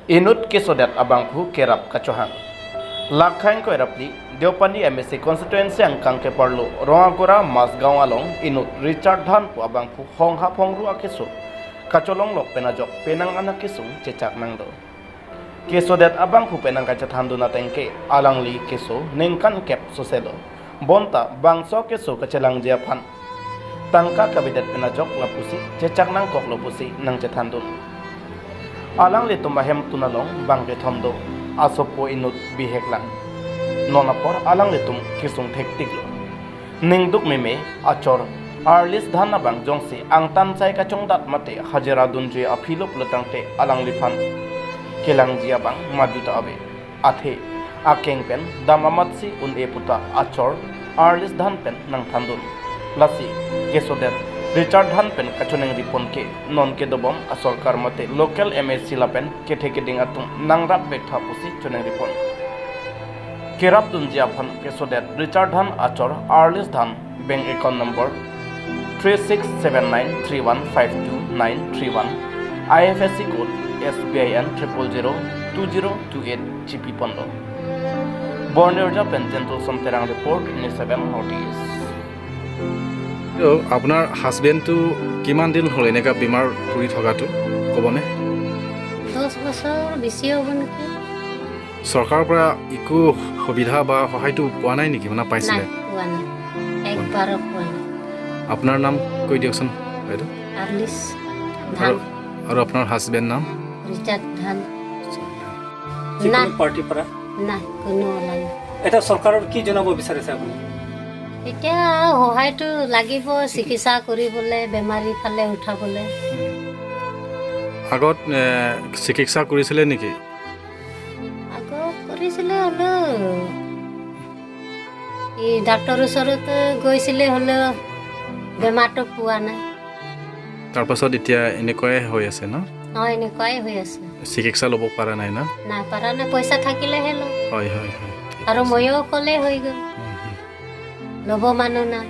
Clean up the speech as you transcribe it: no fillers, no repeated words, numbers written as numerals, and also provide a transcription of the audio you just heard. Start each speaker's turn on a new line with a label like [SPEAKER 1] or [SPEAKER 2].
[SPEAKER 1] Inut kesodat abangku kerap kacohang. Lakhain ko erapli, Deopani MSC constituency ang kangke parlo, Roangkura Masgaw along, Inut Richard Han po abangku hong hapong rua keso. Kacolong lok penajok penang anak kesung cecak nang do. Kesodat abangku penang kacat handu na tengke, alang li keso, nengkan kep sosedo. Bonta bangso keso kacelang jiapan. Tangka kabinet penajok lapusi, cecak nang kok lapusi nang cethandun. Alang li tumahem tunalong bangke thondo asopo inut biheklang nonapor alang li tum kisung thektik lo ningduk meme achor arlis dhana bang jongsi ang tansai ka chongdat mate hajera dunje aphilop lutangte alang li phan kelang jia bang maduta abe athe akeng pen damamatsi un eputa achor arlis dhan pen nang thandun lasi kesodet Richard Han pen kachoneng ripon ke non ke dobom a sarkar mate local MSC lapen ke theke ding atung nangrap betha pusi choneng ripon kerap dunjia phan ke sodet Richard Han achor Arlis Dhan bank account number 3679315291 IFSC code SBIN 0002028 GP Pondo Borneurja pen gentle somterang report in 7 notice
[SPEAKER 2] আপোনাৰ হাজবেণ্ডটো কিমান দিন হ'ল এনেকা বেমাৰ পৰি থকাটো ক'বনে
[SPEAKER 3] 10 বছৰ বেছি হ'ব নেকি
[SPEAKER 2] চৰকাৰৰ পৰা একো সুবিধা বা সহায়টো পোৱা নাই নেকি মানে পাইছিলে
[SPEAKER 3] পোৱা নাই একবাৰো পোৱা নাই
[SPEAKER 2] আপোনাৰ নাম কৈ দিয়কচোন বাইদেউ
[SPEAKER 3] আৰ্লিছ ধান
[SPEAKER 2] আৰু আপোনাৰ হাজবেণ্ড নাম
[SPEAKER 3] ৰিচাৰ্ড ধান
[SPEAKER 4] যিকোনো পাৰ্টিৰ পৰা
[SPEAKER 3] নাই কোনো নাই
[SPEAKER 4] এটা চৰকাৰৰ কি জনাব বিচাৰিছে আপুনি
[SPEAKER 3] এতিয়া সহায়টো লাগিব চিকিৎসা কৰিবলৈ বেমাৰী ফালে উঠাবলৈ
[SPEAKER 2] আগত চিকিৎসা কৰিছিলে নেকি
[SPEAKER 3] আগত কৰিছিলে হ'লেও এই ডাক্তৰৰ ওচৰত গৈছিলে হ'লেও বেমাৰটো পোৱা নাই
[SPEAKER 2] তাৰপাছত এতিয়া এনেকুৱাই হৈ আছে ন
[SPEAKER 3] এনেকুৱাই হৈ আছে
[SPEAKER 2] চিকিৎসা ল'ব পৰা নাই না
[SPEAKER 3] নাই পৰা নাই পইচা থাকিলেহে লওঁ
[SPEAKER 2] হয় হয় হয়
[SPEAKER 3] আৰু ময়ো অকলে হৈ গ'ল ল'ব মানুহ নাই